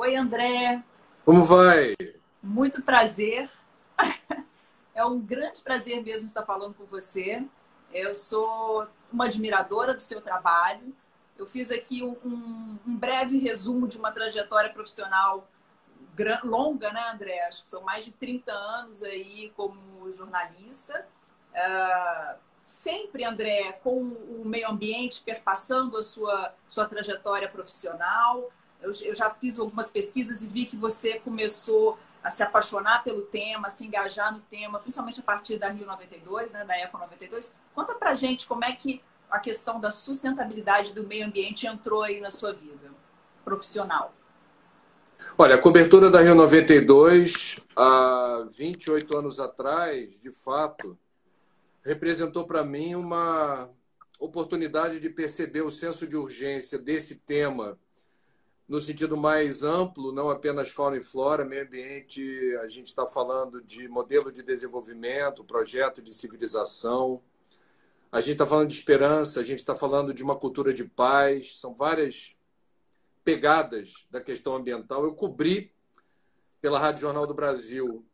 Oi, André. Como vai? Muito prazer. É um grande prazer mesmo estar falando com você. Eu sou uma admiradora do seu trabalho. Eu fiz aqui um breve resumo de uma trajetória profissional longa, né, André? Acho que são mais de 30 anos aí como jornalista. Sempre, André, com o meio ambiente perpassando a sua trajetória profissional. Eu já fiz algumas pesquisas e vi que você começou a se apaixonar pelo tema, a se engajar no tema, principalmente a partir da Rio 92, né, da Eco 92. Conta pra gente como é que a questão da sustentabilidade do meio ambiente entrou aí na sua vida profissional. Olha, a cobertura da Rio 92, há 28 anos atrás, de fato, representou para mim uma oportunidade de perceber o senso de urgência desse tema no sentido mais amplo, não apenas fauna e flora, meio ambiente, a gente está falando de modelo de desenvolvimento, projeto de civilização, a gente está falando de esperança, a gente está falando de uma cultura de paz, são várias pegadas da questão ambiental. Eu cobri pela Rádio Jornal do Brasil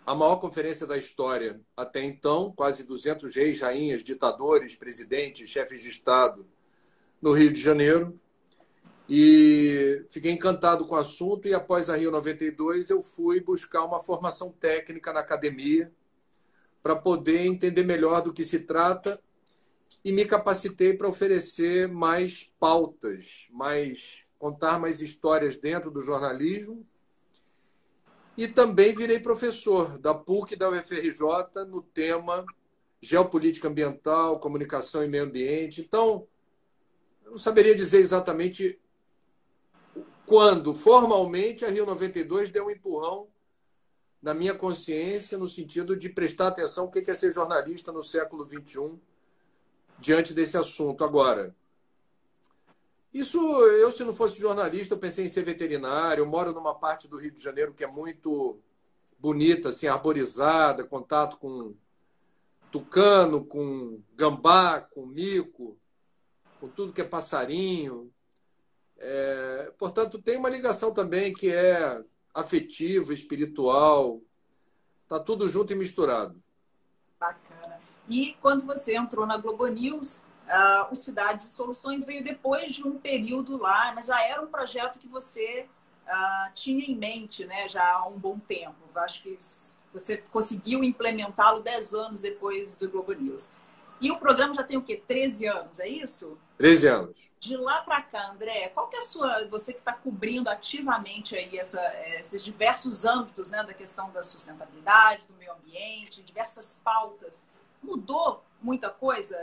a maior conferência da história até então, quase 200 reis, rainhas, ditadores, presidentes, chefes de Estado no Rio de Janeiro. E fiquei encantado com o assunto e após a Rio 92 eu fui buscar uma formação técnica na academia para poder entender melhor do que se trata e me capacitei para oferecer mais pautas, contar mais histórias dentro do jornalismo. E também virei professor da PUC e da UFRJ no tema geopolítica ambiental, comunicação e meio ambiente. Então, eu não saberia dizer exatamente quando, formalmente, a Rio 92 deu um empurrão na minha consciência no sentido de prestar atenção no que é ser jornalista no século XXI diante desse assunto. Agora, eu, se não fosse jornalista, eu pensei em ser veterinário. Eu moro numa parte do Rio de Janeiro que é muito bonita, assim, arborizada, contato com tucano, com gambá, com mico, com tudo que é passarinho. Portanto, tem uma ligação também que é afetiva, espiritual. Está tudo junto e misturado. Bacana. E quando você entrou na Globo News, o Cidade de Soluções veio depois de um período lá, mas já era um projeto que você tinha em mente, né, já há um bom tempo. Acho que você conseguiu implementá-lo 10 anos depois do Globo News. E o programa já tem o quê? 13 anos, é isso? 13 anos. De lá para cá, André, qual que é a sua... Você que está cobrindo ativamente aí esses diversos âmbitos, né, da questão da sustentabilidade, do meio ambiente, diversas pautas. Mudou muita coisa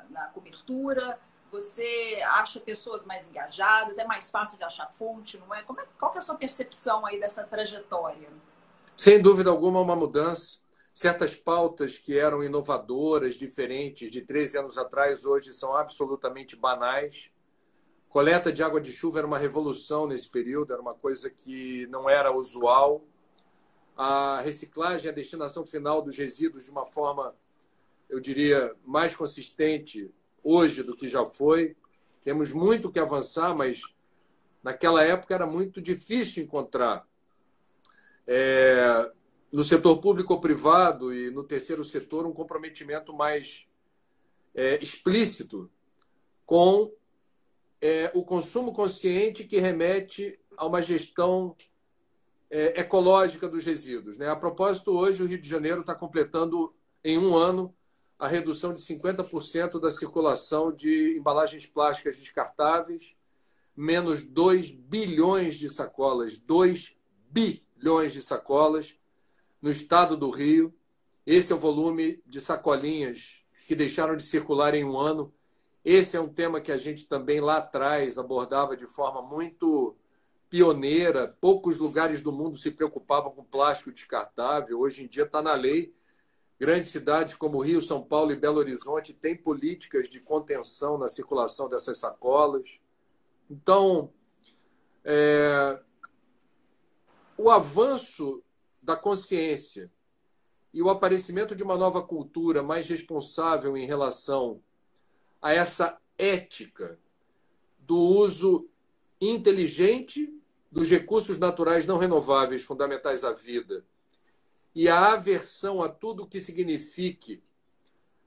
na cobertura? Você acha pessoas mais engajadas? É mais fácil de achar fonte, não é? Qual que é a sua percepção aí dessa trajetória? Sem dúvida alguma, uma mudança. Certas pautas que eram inovadoras, diferentes, de 13 anos atrás, hoje são absolutamente banais. Coleta de água de chuva era uma revolução nesse período, era uma coisa que não era usual. A reciclagem, a destinação final dos resíduos de uma forma, eu diria, mais consistente hoje do que já foi. Temos muito que avançar, mas naquela época era muito difícil encontrar. No setor público ou privado e no terceiro setor, um comprometimento mais explícito com o consumo consciente que remete a uma gestão ecológica dos resíduos, né? A propósito, hoje o Rio de Janeiro está completando em um ano a redução de 50% da circulação de embalagens plásticas descartáveis, menos 2 bilhões de sacolas, 2 bilhões de sacolas no estado do Rio. Esse é o volume de sacolinhas que deixaram de circular em um ano. Esse é um tema que a gente também lá atrás abordava de forma muito pioneira. Poucos lugares do mundo se preocupavam com plástico descartável. Hoje em dia está na lei. Grandes cidades como Rio, São Paulo e Belo Horizonte têm políticas de contenção na circulação dessas sacolas. Então, o avanço da consciência e o aparecimento de uma nova cultura mais responsável em relação a essa ética do uso inteligente dos recursos naturais não renováveis fundamentais à vida e a aversão a tudo que signifique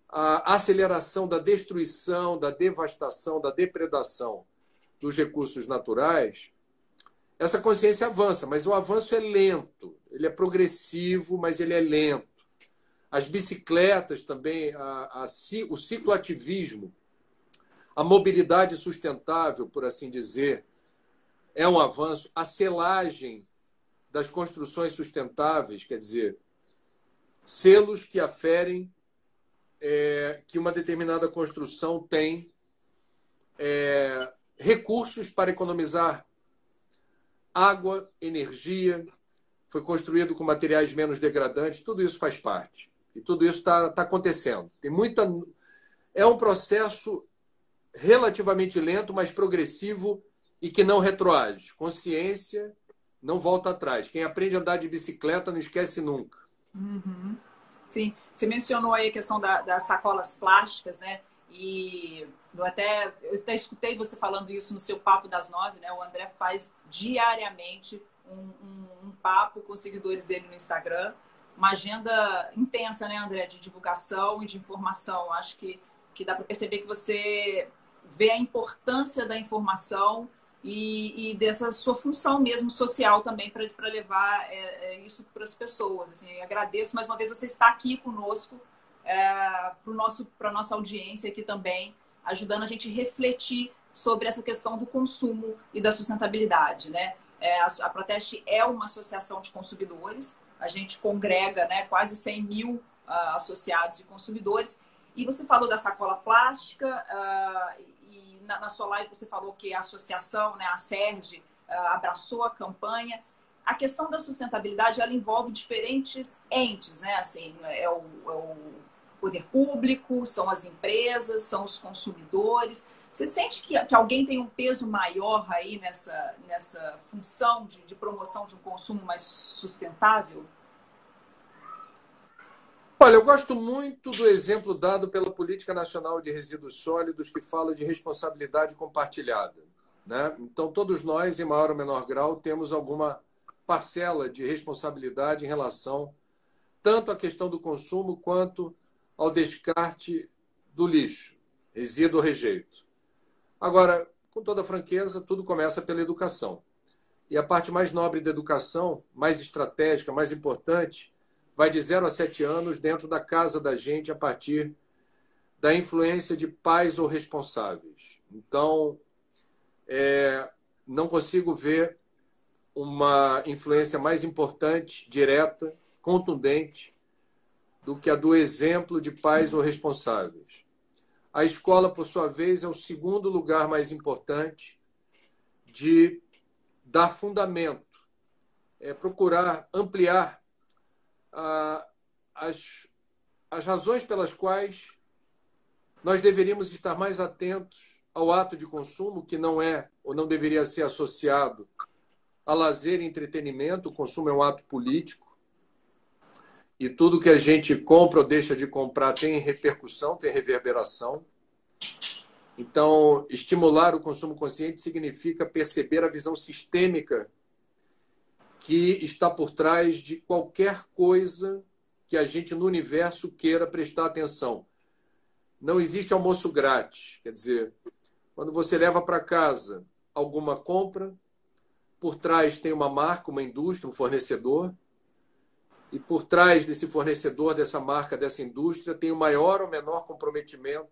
a aceleração da destruição, da devastação, da depredação dos recursos naturais, essa consciência avança, mas o avanço é lento, ele é progressivo, mas ele é lento. As bicicletas também, o cicloativismo, a mobilidade sustentável, por assim dizer, é um avanço. A selagem das construções sustentáveis, quer dizer, selos que aferem que uma determinada construção tem recursos para economizar água, energia, foi construído com materiais menos degradantes, tudo isso faz parte. E tudo isso está acontecendo. É um processo relativamente lento, mas progressivo e que não retroage. Consciência não volta atrás. Quem aprende a andar de bicicleta não esquece nunca. Uhum. Sim, você mencionou aí a questão das sacolas plásticas, né? E eu até escutei você falando isso no seu Papo das 9, né? O André faz diariamente um papo com os seguidores dele no Instagram. Uma agenda intensa, né, André? De divulgação e de informação. Acho que dá para perceber que você vê a importância da informação e dessa sua função mesmo social também para levar isso para as pessoas. Assim, agradeço mais uma vez você estar aqui conosco, para a nossa audiência aqui também, ajudando a gente a refletir sobre essa questão do consumo e da sustentabilidade, né? A Proteste é uma associação de consumidores, a gente congrega, né, quase 100 mil associados e consumidores. E você falou da sacola plástica, e na sua live você falou que a associação, né, a SERJ, abraçou a campanha. A questão da sustentabilidade, ela envolve diferentes entes, né? Assim, é o poder público, são as empresas, são os consumidores. Você sente que alguém tem um peso maior aí nessa função de promoção de um consumo mais sustentável? Olha, eu gosto muito do exemplo dado pela Política Nacional de Resíduos Sólidos, que fala de responsabilidade compartilhada, né? Então, todos nós, em maior ou menor grau, temos alguma parcela de responsabilidade em relação tanto à questão do consumo quanto ao descarte do lixo, resíduo ou rejeito. Agora, com toda franqueza, tudo começa pela educação. E a parte mais nobre da educação, mais estratégica, mais importante, vai de 0 a 7 anos dentro da casa da gente a partir da influência de pais ou responsáveis. Então, não consigo ver uma influência mais importante, direta, contundente, do que a do exemplo de pais ou responsáveis. A escola, por sua vez, é o segundo lugar mais importante de dar fundamento, procurar ampliar as razões pelas quais nós deveríamos estar mais atentos ao ato de consumo, que não é ou não deveria ser associado a lazer e entretenimento. O consumo é um ato político e tudo que a gente compra ou deixa de comprar tem repercussão, tem reverberação. Então, estimular o consumo consciente significa perceber a visão sistêmica que está por trás de qualquer coisa que a gente no universo queira prestar atenção. Não existe almoço grátis. Quer dizer, quando você leva para casa alguma compra, por trás tem uma marca, uma indústria, um fornecedor, e por trás desse fornecedor, dessa marca, dessa indústria, tem o maior ou menor comprometimento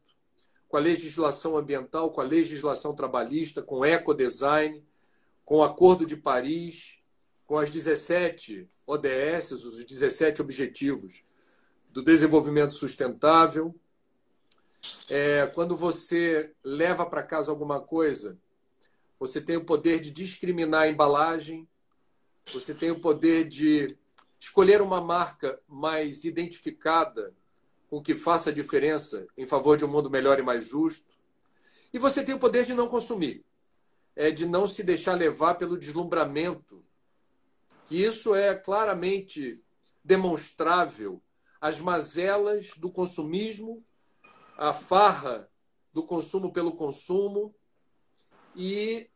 com a legislação ambiental, com a legislação trabalhista, com o ecodesign, com o Acordo de Paris, com as 17 ODS, os 17 Objetivos do Desenvolvimento Sustentável. Quando você leva para casa alguma coisa, você tem o poder de discriminar a embalagem, você tem o poder de escolher uma marca mais identificada, com que faça a diferença em favor de um mundo melhor e mais justo. E você tem o poder de não consumir, de não se deixar levar pelo deslumbramento, que isso é claramente demonstrável, as mazelas do consumismo, a farra do consumo pelo consumo e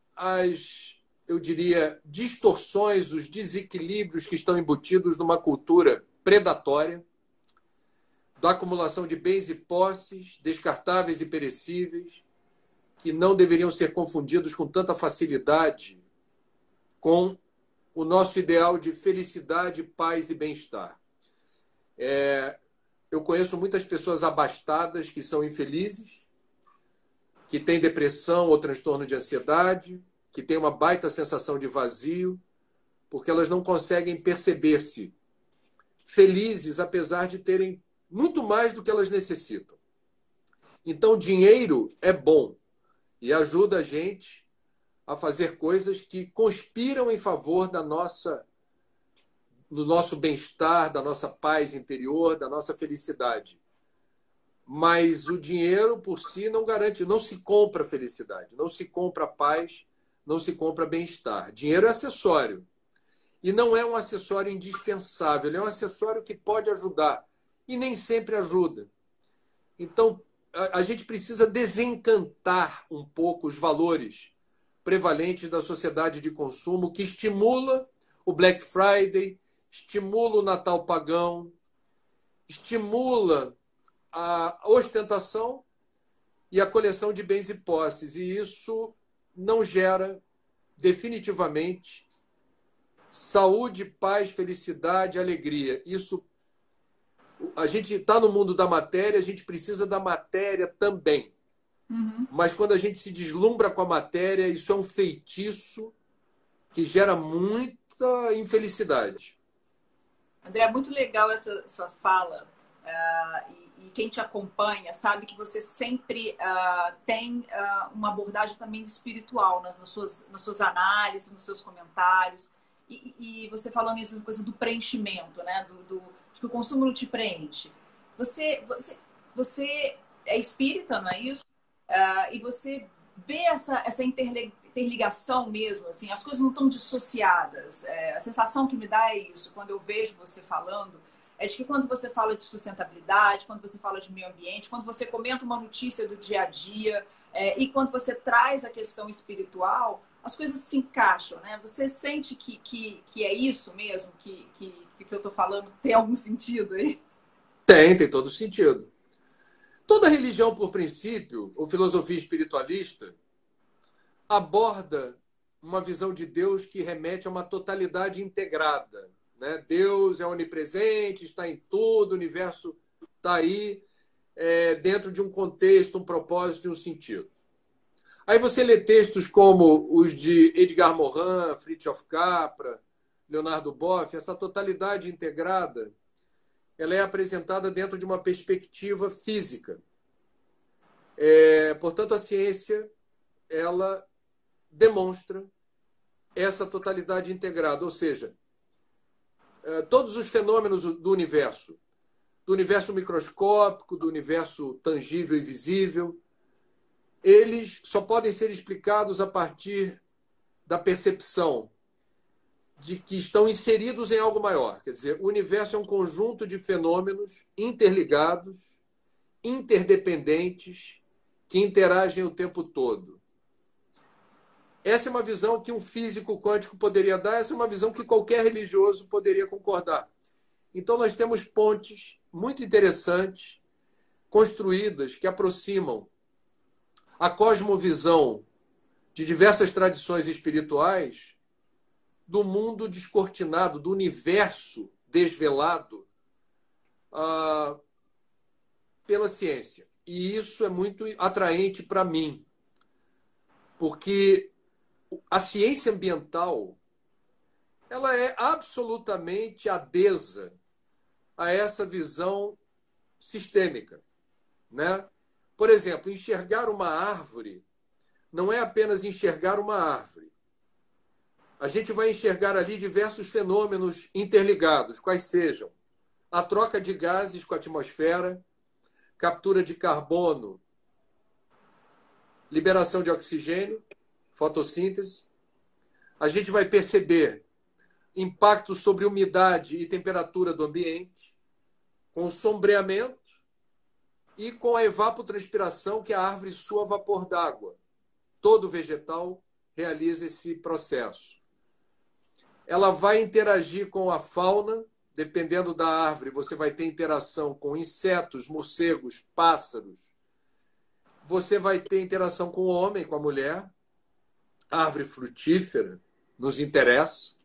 eu diria, distorções, os desequilíbrios que estão embutidos numa cultura predatória, da acumulação de bens e posses, descartáveis e perecíveis, que não deveriam ser confundidos com tanta facilidade com o nosso ideal de felicidade, paz e bem-estar. Eu conheço muitas pessoas abastadas que são infelizes, que têm depressão ou transtorno de ansiedade, que têm uma baita sensação de vazio, porque elas não conseguem perceber-se felizes, apesar de terem muito mais do que elas necessitam. Então, dinheiro é bom e ajuda a gente a fazer coisas que conspiram em favor do nosso bem-estar, da nossa paz interior, da nossa felicidade. Mas o dinheiro por si não garante, não se compra felicidade, não se compra paz, não se compra bem-estar. Dinheiro é acessório. E não é um acessório indispensável, é um acessório que pode ajudar e nem sempre ajuda. Então, a gente precisa desencantar um pouco os valores prevalentes da sociedade de consumo que estimula o Black Friday, estimula o Natal pagão, estimula a ostentação e a coleção de bens e posses. E isso não gera definitivamente saúde, paz, felicidade, alegria. Isso, a gente está no mundo da matéria, a gente precisa da matéria também. Uhum. Mas quando a gente se deslumbra com a matéria, isso é um feitiço que gera muita infelicidade. André, é muito legal essa sua fala. E quem te acompanha sabe que você sempre tem uma abordagem também espiritual nas suas análises, nos seus comentários. E você falando isso, coisa do preenchimento, né? De que o consumo não te preenche. Você é espírita, não é isso? E você vê essa interligação mesmo, assim, as coisas não estão dissociadas. A sensação que me dá é isso, quando eu vejo você falando, é de que quando você fala de sustentabilidade, quando você fala de meio ambiente, quando você comenta uma notícia do dia a dia, e quando você traz a questão espiritual, as coisas se encaixam, né? Você sente que é isso mesmo, que eu estou falando, tem algum sentido aí? Tem todo sentido. Toda religião, por princípio, ou filosofia espiritualista, aborda uma visão de Deus que remete a uma totalidade integrada, né? Deus é onipresente, está em tudo, o universo está aí, dentro de um contexto, um propósito e um sentido. Aí você lê textos como os de Edgar Morin, Fritjof Capra, Leonardo Boff, essa totalidade integrada, ela é apresentada dentro de uma perspectiva física. Portanto, a ciência, ela demonstra essa totalidade integrada, ou seja, todos os fenômenos do universo microscópico, do universo tangível e visível, eles só podem ser explicados a partir da percepção de que estão inseridos em algo maior. Quer dizer, o universo é um conjunto de fenômenos interligados, interdependentes, que interagem o tempo todo. Essa é uma visão que um físico quântico poderia dar, essa é uma visão que qualquer religioso poderia concordar. Então, nós temos pontes muito interessantes, construídas, que aproximam a cosmovisão de diversas tradições espirituais do mundo descortinado, do universo desvelado pela ciência. E isso é muito atraente para mim, porque a ciência ambiental ela é absolutamente adesa a essa visão sistêmica, né? Por exemplo, enxergar uma árvore não é apenas enxergar uma árvore. A gente vai enxergar ali diversos fenômenos interligados, quais sejam a troca de gases com a atmosfera, captura de carbono, liberação de oxigênio, fotossíntese. A gente vai perceber impacto sobre umidade e temperatura do ambiente, com o sombreamento e com a evapotranspiração que a árvore sua vapor d'água. Todo vegetal realiza esse processo. Ela vai interagir com a fauna, dependendo da árvore, você vai ter interação com insetos, morcegos, pássaros. Você vai ter interação com o homem, com a mulher. A árvore frutífera nos interessa.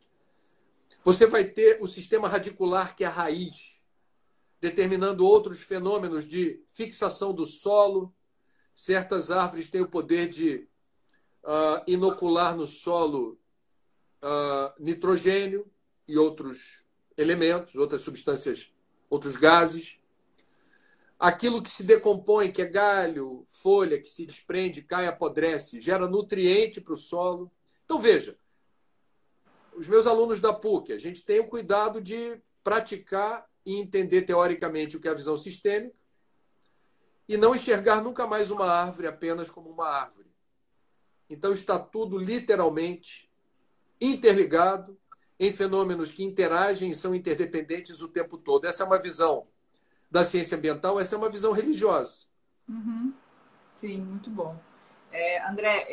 Você vai ter o sistema radicular, que é a raiz, determinando outros fenômenos de fixação do solo. Certas árvores têm o poder de inocular no solo nitrogênio e outros elementos, outras substâncias, outros gases. Aquilo que se decompõe, que é galho, folha, que se desprende, cai, apodrece, gera nutriente para o solo. Então, veja, os meus alunos da PUC, a gente tem o cuidado de praticar e entender teoricamente o que é a visão sistêmica e não enxergar nunca mais uma árvore apenas como uma árvore. Então, está tudo literalmente interligado em fenômenos que interagem e são interdependentes o tempo todo. Essa é uma visão da ciência ambiental, essa é uma visão religiosa. Uhum. Sim, muito bom. André,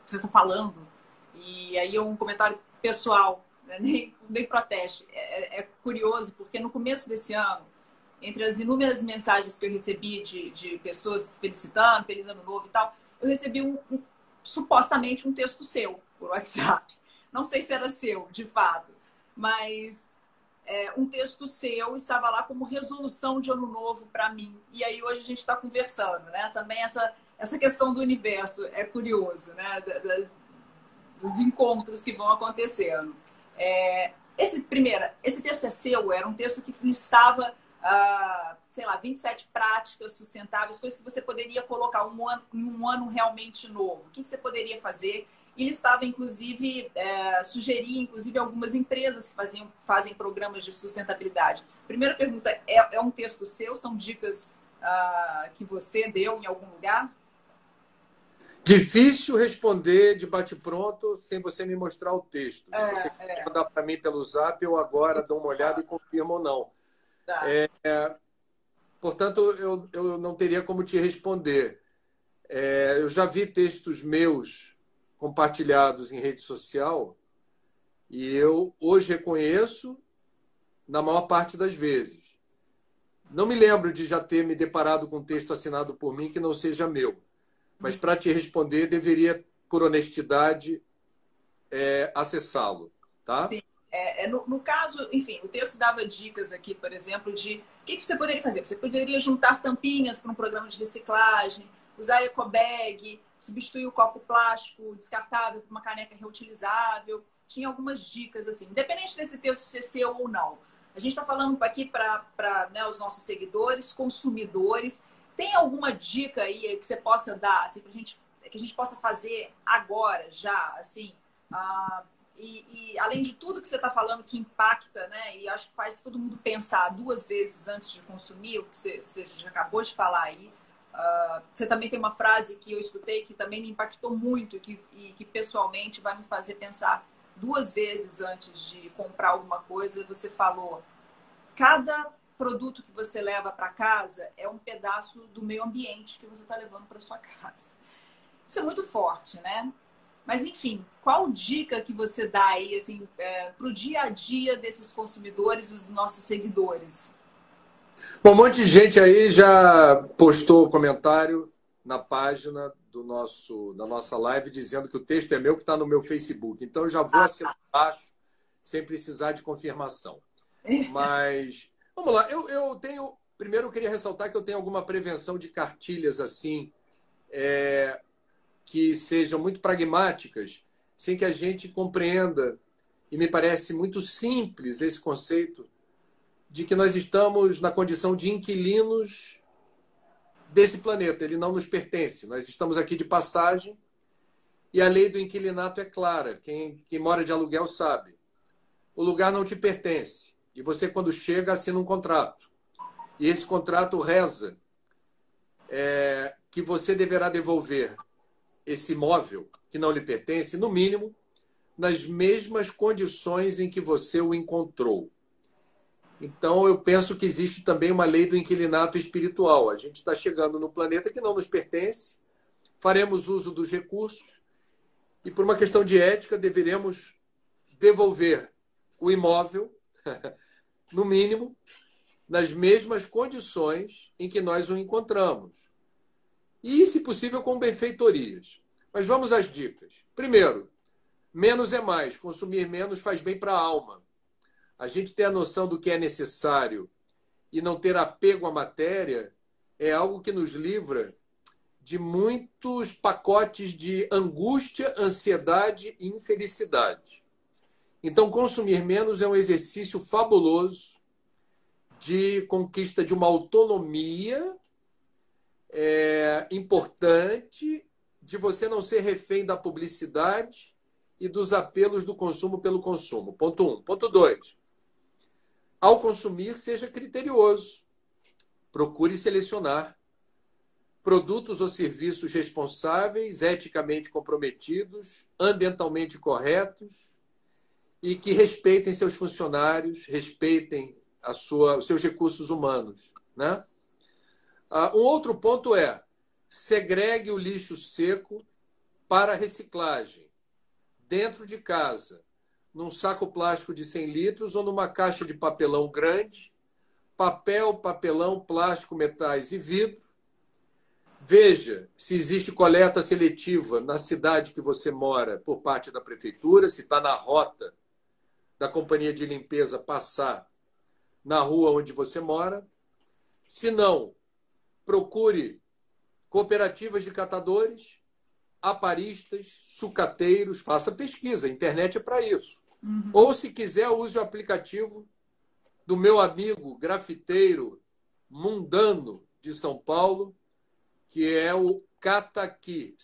você está falando, e aí um comentário pessoal, né? nem proteste. É curioso, porque no começo desse ano, entre as inúmeras mensagens que eu recebi de pessoas felicitando, feliz ano novo e tal, eu recebi supostamente um texto seu por WhatsApp. Não sei se era seu, de fato, mas um texto seu estava lá como resolução de ano novo para mim. E aí hoje a gente está conversando, né? Também essa questão do universo é curioso, né? Dos encontros que vão acontecendo. Esse texto é seu? Era um texto que listava, sei lá, 27 práticas sustentáveis, coisas que você poderia colocar em um ano realmente novo. O que você poderia fazer? E listava, inclusive, sugeria, inclusive, algumas empresas que fazem programas de sustentabilidade. Primeira pergunta, é um texto seu? São dicas que você deu em algum lugar? Difícil responder de bate-pronto sem você me mostrar o texto. Se você quiser mandar para mim pelo Zap, eu agora dou uma olhada e confirmo ou não. Tá. Portanto, eu não teria como te responder. Eu já vi textos meus compartilhados em rede social e eu hoje reconheço na maior parte das vezes. Não me lembro de já ter me deparado com um texto assinado por mim que não seja meu. Mas para te responder, deveria, por honestidade, acessá-lo, tá? Sim. No caso, enfim, o texto dava dicas aqui, por exemplo, de o que você poderia fazer. Você poderia juntar tampinhas para um programa de reciclagem, usar ecobag, substituir o copo plástico descartável por uma caneca reutilizável. Tinha algumas dicas, assim, independente desse texto ser seu ou não. A gente está falando aqui para os nossos seguidores, consumidores. Tem alguma dica aí que você possa dar, assim, que a gente possa fazer agora, já, assim? E além de tudo que você está falando que impacta, né? E acho que faz todo mundo pensar 2 vezes antes de consumir, o que você já acabou de falar aí. Você também tem uma frase que eu escutei que também me impactou muito e que pessoalmente vai me fazer pensar 2 vezes antes de comprar alguma coisa. Você falou, cada produto que você leva para casa é um pedaço do meio ambiente que você está levando para sua casa. Isso é muito forte, né? Mas, enfim, qual dica que você dá aí, assim, para o dia a dia desses consumidores, dos nossos seguidores? Bom, um monte de gente aí já postou comentário na página da nossa live dizendo que o texto é meu, que está no meu Facebook. Então, eu já vou assinar embaixo sem precisar de confirmação. Mas, vamos lá. Primeiro, eu queria ressaltar que eu tenho alguma prevenção de cartilhas assim, que sejam muito pragmáticas, sem que a gente compreenda, e me parece muito simples esse conceito, de que nós estamos na condição de inquilinos desse planeta. Ele não nos pertence. Nós estamos aqui de passagem e a lei do inquilinato é clara. Quem mora de aluguel sabe. O lugar não te pertence. E você, quando chega, assina um contrato. E esse contrato reza que você deverá devolver esse imóvel que não lhe pertence, no mínimo, nas mesmas condições em que você o encontrou. Então, eu penso que existe também uma lei do inquilinato espiritual. A gente está chegando no planeta que não nos pertence, faremos uso dos recursos e por uma questão de ética deveremos devolver o imóvel, no mínimo, nas mesmas condições em que nós o encontramos. E, se possível, com benfeitorias. Mas vamos às dicas. Primeiro, menos é mais. Consumir menos faz bem para a alma. A gente ter a noção do que é necessário e não ter apego à matéria é algo que nos livra de muitos pacotes de angústia, ansiedade e infelicidade. Então, consumir menos é um exercício fabuloso de conquista de uma autonomia importante, de você não ser refém da publicidade e dos apelos do consumo pelo consumo. Ponto 1. Ponto 2. Ao consumir, seja criterioso. Procure selecionar produtos ou serviços responsáveis, eticamente comprometidos, ambientalmente corretos e que respeitem seus funcionários, respeitem os seus recursos humanos, né? Um outro ponto é: segregue o lixo seco para reciclagem, dentro de casa, num saco plástico de 100 litros ou numa caixa de papelão grande, papel, papelão, plástico, metais e vidro. Veja se existe coleta seletiva na cidade que você mora por parte da prefeitura, se está na rota da companhia de limpeza passar na rua onde você mora. Se não, procure cooperativas de catadores, aparistas, sucateiros, faça pesquisa, a internet é para isso. Uhum. Ou, se quiser, use o aplicativo do meu amigo grafiteiro mundano de São Paulo, que é o Cataqui,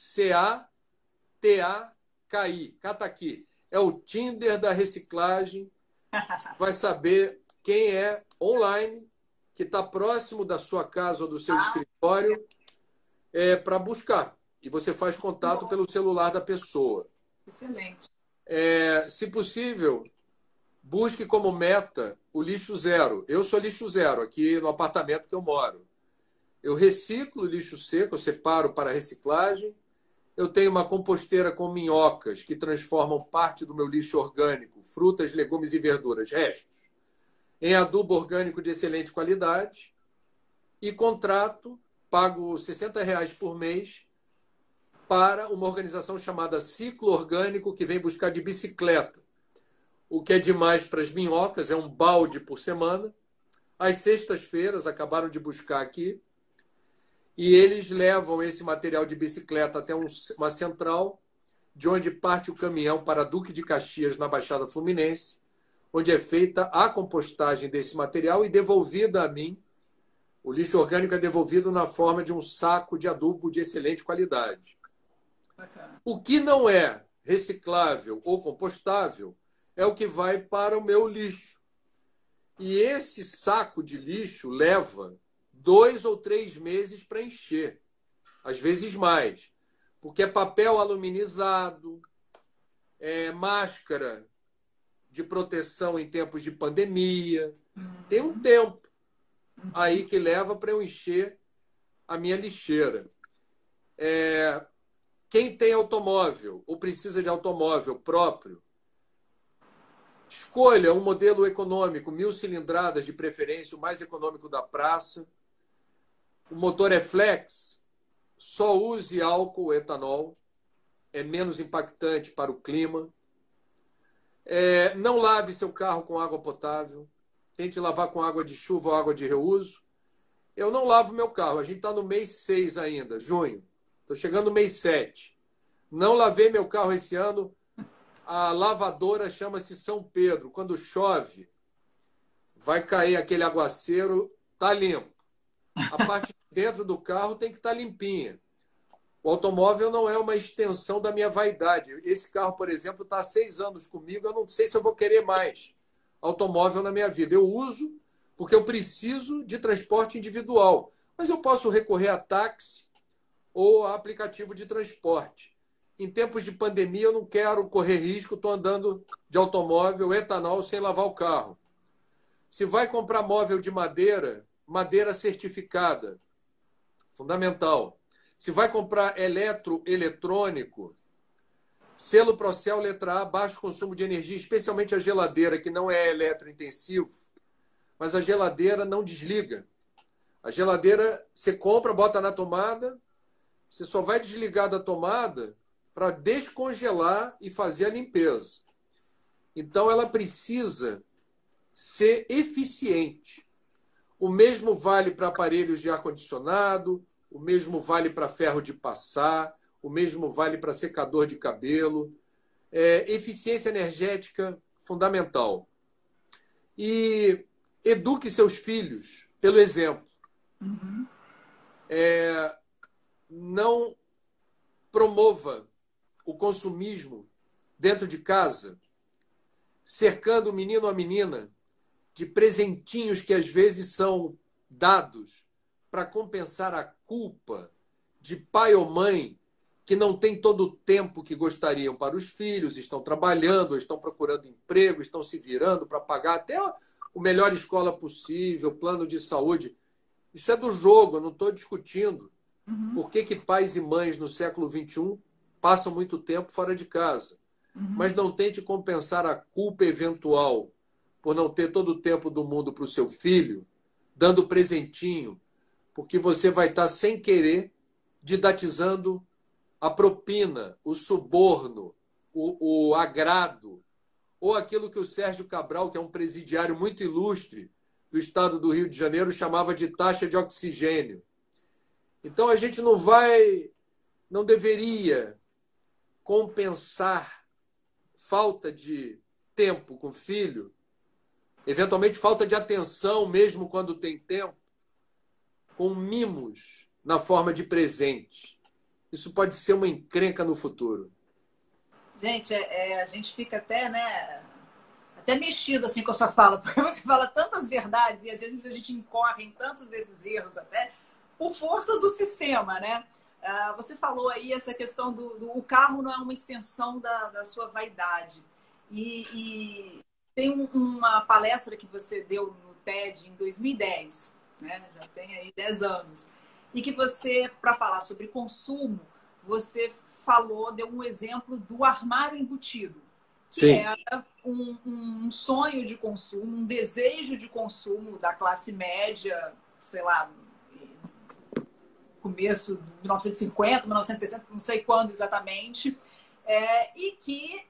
Cataki. Cataqui. É o Tinder da reciclagem. Vai saber quem é online, que está próximo da sua casa ou do seu escritório, para buscar. E você faz contato pelo celular da pessoa. Excelente. Se possível, busque como meta o lixo zero. Eu sou lixo zero aqui no apartamento que eu moro. Eu reciclo lixo seco, eu separo para reciclagem. Eu tenho uma composteira com minhocas que transformam parte do meu lixo orgânico, frutas, legumes e verduras, restos, em adubo orgânico de excelente qualidade. E contrato, pago R$60 por mês para uma organização chamada Ciclo Orgânico, que vem buscar de bicicleta. O que é demais para as minhocas, é um balde por semana. Às sextas-feiras, acabaram de buscar aqui, e eles levam esse material de bicicleta até uma central, de onde parte o caminhão para Duque de Caxias, na Baixada Fluminense, onde é feita a compostagem desse material e devolvida a mim. O lixo orgânico é devolvido na forma de um saco de adubo de excelente qualidade. Bacana. O que não é reciclável ou compostável é o que vai para o meu lixo. E esse saco de lixo leva 2 ou 3 meses para encher, às vezes mais, porque é papel aluminizado, é máscara de proteção em tempos de pandemia. Tem um tempo aí que leva para eu encher a minha lixeira. Quem tem automóvel ou precisa de automóvel próprio, escolha um modelo econômico, 1000 cilindradas de preferência, o mais econômico da praça. O motor é flex, só use álcool ou etanol, é menos impactante para o clima. Não lave seu carro com água potável, tente lavar com água de chuva ou água de reuso. Eu não lavo meu carro, a gente está no mês 6 ainda, junho. Estou chegando no mês 7. Não lavei meu carro esse ano. A lavadora chama-se São Pedro. Quando chove, vai cair aquele aguaceiro, está limpo. A parte de dentro do carro tem que estar limpinha. O automóvel não é uma extensão da minha vaidade. Esse carro, por exemplo, está há 6 anos comigo. Eu não sei se eu vou querer mais automóvel na minha vida. Eu uso porque eu preciso de transporte individual. Mas eu posso recorrer a táxi ou a aplicativo de transporte. Em tempos de pandemia, eu não quero correr risco, estou andando de automóvel, etanol, sem lavar o carro. Se vai comprar móvel de madeira, madeira certificada, fundamental. Se vai comprar eletrônico, Selo Procel, letra A, baixo consumo de energia, especialmente a geladeira, que não é eletrointensivo, mas a geladeira não desliga. A geladeira você compra, bota na tomada, você só vai desligar da tomada para descongelar e fazer a limpeza. Então, ela precisa ser eficiente. O mesmo vale para aparelhos de ar-condicionado, o mesmo vale para ferro de passar, o mesmo vale para secador de cabelo. Eficiência energética fundamental. E eduque seus filhos pelo exemplo. Uhum. Não promova o consumismo dentro de casa, cercando o menino ou a menina de presentinhos que às vezes são dados para compensar a culpa de pai ou mãe que não tem todo o tempo que gostariam para os filhos, estão trabalhando, estão procurando emprego, estão se virando para pagar até o melhor escola possível, plano de saúde. Isso é do jogo, eu não estou discutindo. Uhum. Por que pais e mães no século XXI passam muito tempo fora de casa? Uhum. Mas não tente compensar a culpa eventual por não ter todo o tempo do mundo para o seu filho, dando presentinho, porque você vai estar, sem querer, didatizando a propina, o suborno, o agrado, ou aquilo que o Sérgio Cabral, que é um presidiário muito ilustre do estado do Rio de Janeiro, chamava de taxa de oxigênio. Então, a gente não deveria compensar falta de tempo com o filho, eventualmente falta de atenção, mesmo quando tem tempo, com mimos na forma de presente. Isso pode ser uma encrenca no futuro. Gente, a gente fica até, né, até mexido assim com a sua fala, porque você fala tantas verdades e às vezes a gente incorre em tantos desses erros até por força do sistema, né? Você falou aí essa questão o carro não é uma extensão da sua vaidade. E tem uma palestra que você deu no TED em 2010, né? Já tem aí 10 anos. E que você, para falar sobre consumo, você deu um exemplo do armário embutido, que Sim. era um sonho de consumo, um desejo de consumo da classe média, sei lá, começo de 1950, 1960, não sei quando exatamente, e que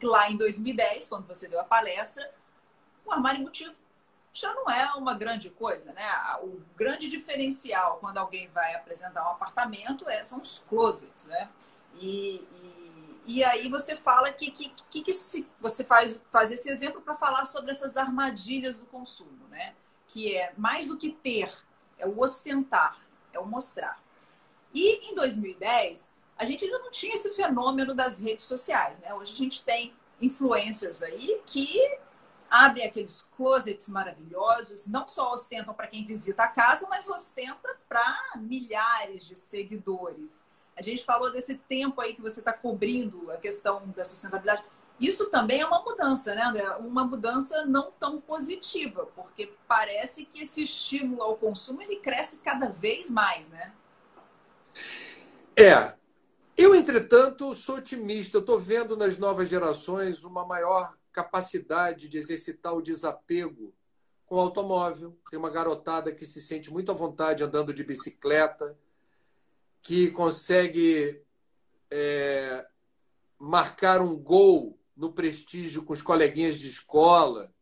lá em 2010, quando você deu a palestra, o armário embutido já não é uma grande coisa, né? O grande diferencial quando alguém vai apresentar um apartamento são os closets, né? E aí você fala você faz esse exemplo para falar sobre essas armadilhas do consumo, né? Que é mais do que ter, é o ostentar, é o mostrar. E em 2010, a gente ainda não tinha esse fenômeno das redes sociais, né? Hoje a gente tem influencers aí que abrem aqueles closets maravilhosos, não só ostentam para quem visita a casa, mas ostenta para milhares de seguidores. A gente falou desse tempo aí que você está cobrindo a questão da sustentabilidade. Isso também é uma mudança, né, André? Uma mudança não tão positiva, porque parece que esse estímulo ao consumo ele cresce cada vez mais, né? Eu, entretanto, sou otimista. Eu estou vendo nas novas gerações uma maior capacidade de exercitar o desapego com o automóvel. Tem uma garotada que se sente muito à vontade andando de bicicleta, que consegue marcar um gol no prestígio com os coleguinhas de escola,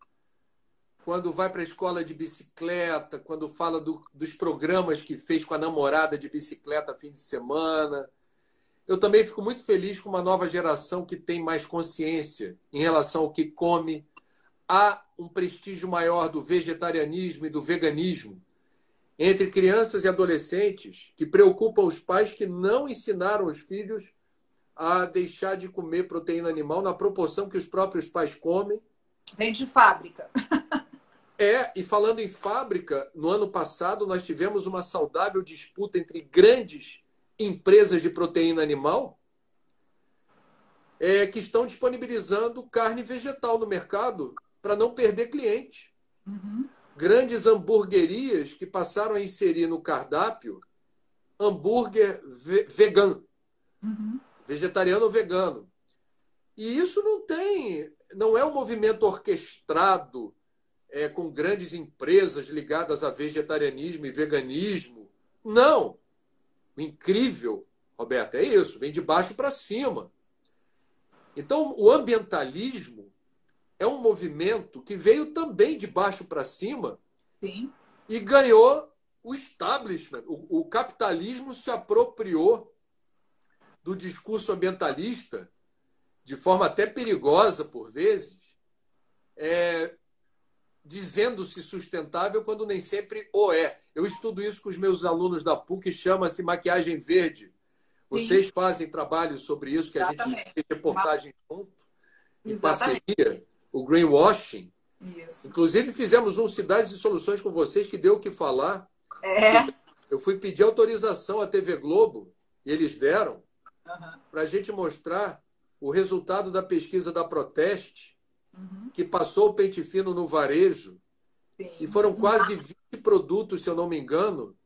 quando vai para a escola de bicicleta, quando fala dos programas que fez com a namorada de bicicleta fim de semana. Eu também fico muito feliz com uma nova geração que tem mais consciência em relação ao que come. Há um prestígio maior do vegetarianismo e do veganismo entre crianças e adolescentes que preocupam os pais que não ensinaram os filhos a deixar de comer proteína animal na proporção que os próprios pais comem. Vem de fábrica. E falando em fábrica, no ano passado nós tivemos uma saudável disputa entre grandes empresas de proteína animal que estão disponibilizando carne vegetal no mercado para não perder cliente. Uhum. Grandes hamburguerias que passaram a inserir no cardápio hambúrguer vegano, uhum. vegetariano ou vegano. E isso não é um movimento orquestrado com grandes empresas ligadas a vegetarianismo e veganismo. Não. O incrível, Roberto, é isso, vem de baixo para cima. Então, o ambientalismo é um movimento que veio também de baixo para cima. Sim. E ganhou o establishment. O capitalismo se apropriou do discurso ambientalista de forma até perigosa, por vezes, dizendo-se sustentável quando nem sempre o é. Eu estudo isso com os meus alunos da PUC, chama-se maquiagem verde. Sim. Vocês fazem trabalho sobre isso, que Exatamente. A gente fez reportagem junto, em Exatamente. parceria, o greenwashing. Isso. Inclusive, fizemos um Cidades e Soluções com vocês, que deu o que falar. Eu fui pedir autorização à TV Globo, e eles deram, para a gente mostrar o resultado da pesquisa da Proteste, que passou o pente fino no varejo. Sim. E foram quase 20 produtos, se eu não me engano,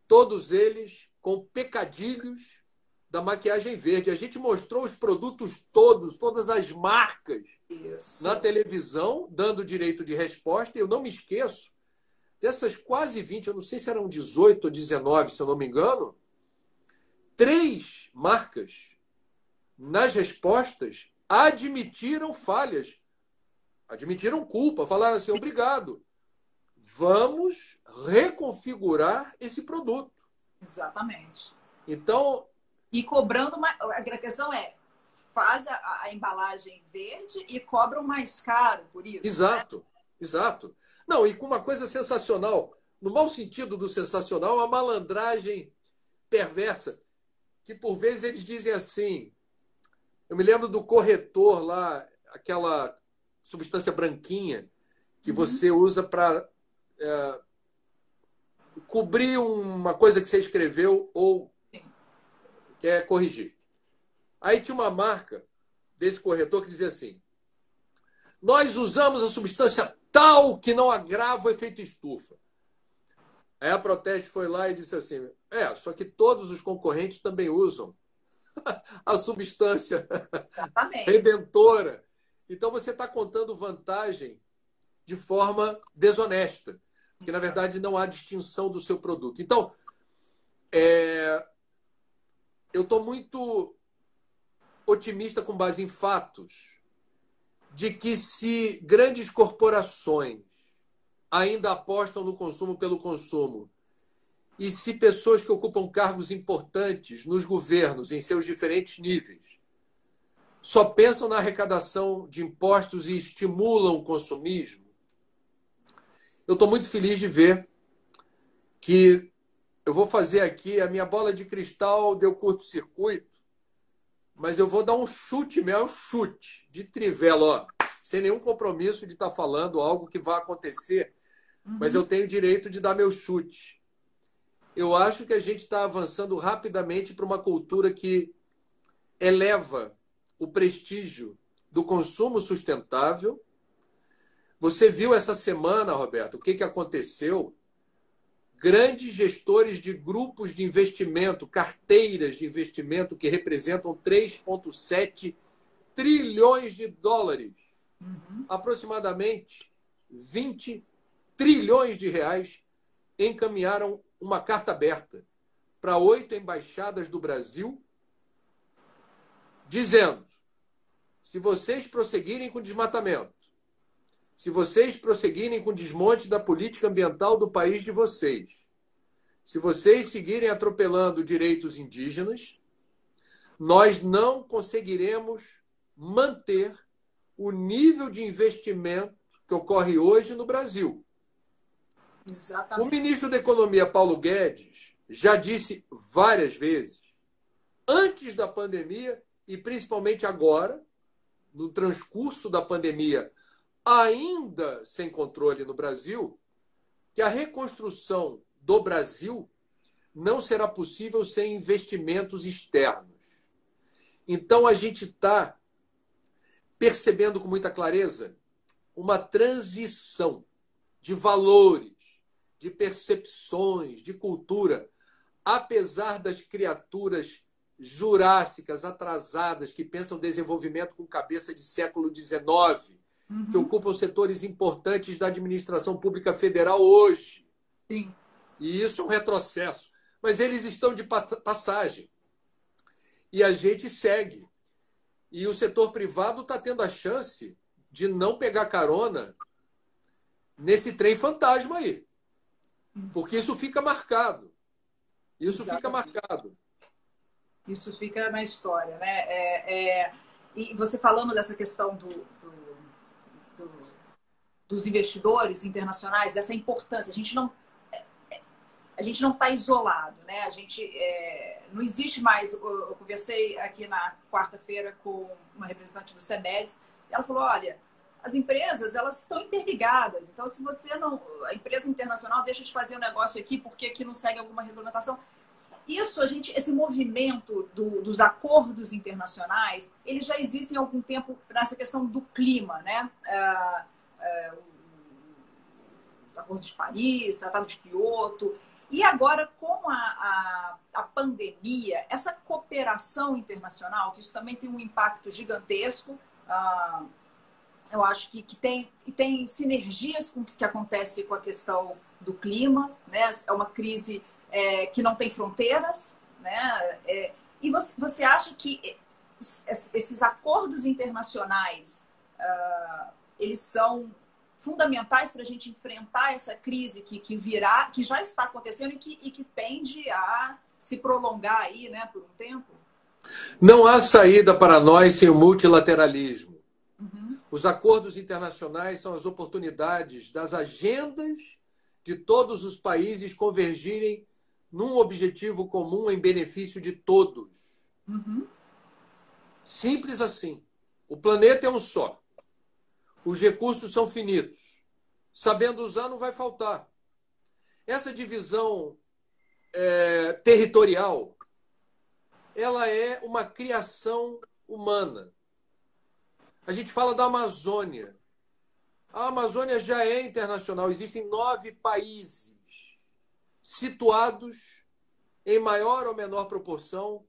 todos eles com pecadilhos da maquiagem verde. A gente mostrou os produtos todos, todas as marcas, isso, na televisão, dando direito de resposta. E eu não me esqueço dessas quase 20, eu não sei se eram 18 ou 19, se eu não me engano, 3 marcas nas respostas admitiram falhas, admitiram culpa, falaram assim: obrigado, vamos reconfigurar esse produto. Exatamente. Então... E cobrando uma... A questão é, faz a embalagem verde e cobram mais caro por isso. Exato, né? Exato. Não, e com uma coisa sensacional, no mau sentido do sensacional, uma malandragem perversa, que por vezes eles dizem assim, eu me lembro do corretor lá, aquela substância branquinha que você usa para cobrir uma coisa que você escreveu ou quer corrigir. Aí tinha uma marca desse corretor que dizia assim: nós usamos a substância tal que não agrava o efeito estufa. Aí a Proteste foi lá e disse assim: só que todos os concorrentes também usam a substância redentora. Então você está contando vantagem de forma desonesta, porque na verdade não há distinção do seu produto. Então, eu estou muito otimista com base em fatos de que se grandes corporações ainda apostam no consumo pelo consumo e se pessoas que ocupam cargos importantes nos governos, em seus diferentes níveis, só pensam na arrecadação de impostos e estimulam o consumismo, eu estou muito feliz de ver que eu vou fazer aqui, a minha bola de cristal deu curto-circuito, mas eu vou dar um chute, chute de trivela, ó, sem nenhum compromisso de estar falando algo que vai acontecer, mas eu tenho o direito de dar meu chute. Eu acho que a gente está avançando rapidamente para uma cultura que eleva o prestígio do consumo sustentável. Você viu essa semana, Roberto, o que aconteceu? Grandes gestores de grupos de investimento, carteiras de investimento que representam 3,7 trilhões de dólares, aproximadamente 20 trilhões de reais, encaminharam uma carta aberta para 8 embaixadas do Brasil, dizendo: se vocês prosseguirem com o desmatamento, se vocês prosseguirem com o desmonte da política ambiental do país de vocês, se vocês seguirem atropelando direitos indígenas, nós não conseguiremos manter o nível de investimento que ocorre hoje no Brasil. Exatamente. O ministro da Economia, Paulo Guedes, já disse várias vezes, antes da pandemia e principalmente agora, no transcurso da pandemia, ainda sem controle no Brasil, que a reconstrução do Brasil não será possível sem investimentos externos. Então, a gente está percebendo com muita clareza uma transição de valores, de percepções, de cultura, apesar das criaturas jurássicas, atrasadas, que pensam desenvolvimento com cabeça de século XIX, que ocupam setores importantes da administração pública federal hoje. Sim. E isso é um retrocesso. Mas eles estão de passagem. E a gente segue. E o setor privado está tendo a chance de não pegar carona nesse trem fantasma aí. Porque isso fica marcado. Isso Exatamente. fica marcado. Isso fica na história, né? E você falando dessa questão dos investidores internacionais, dessa importância, a gente não está isolado, né? A gente não existe mais. Eu conversei aqui na quarta-feira com uma representante do CEMEDS, e ela falou: olha, as empresas, elas estão interligadas. Então, se você não, a empresa internacional deixa de fazer um negócio aqui porque aqui não segue alguma regulamentação. Isso, esse movimento dos acordos internacionais, eles já existem há algum tempo nessa questão do clima, né? O Acordo de Paris, Tratado de Quioto. E agora, com a pandemia, essa cooperação internacional, que isso também tem um impacto gigantesco, eu acho que tem sinergias com o que acontece com a questão do clima, né? É uma crise que não tem fronteiras, né? E você acha que esses acordos internacionais eles são fundamentais para a gente enfrentar essa crise que já está acontecendo e que tende a se prolongar aí, né, por um tempo? Não há saída para nós sem o multilateralismo. Os acordos internacionais são as oportunidades das agendas de todos os países convergirem num objetivo comum em benefício de todos. Simples assim. O planeta é um só. Os recursos são finitos. Sabendo usar, não vai faltar. Essa divisão territorial, ela é uma criação humana. A gente fala da Amazônia. A Amazônia já é internacional. Existem 9 países situados em maior ou menor proporção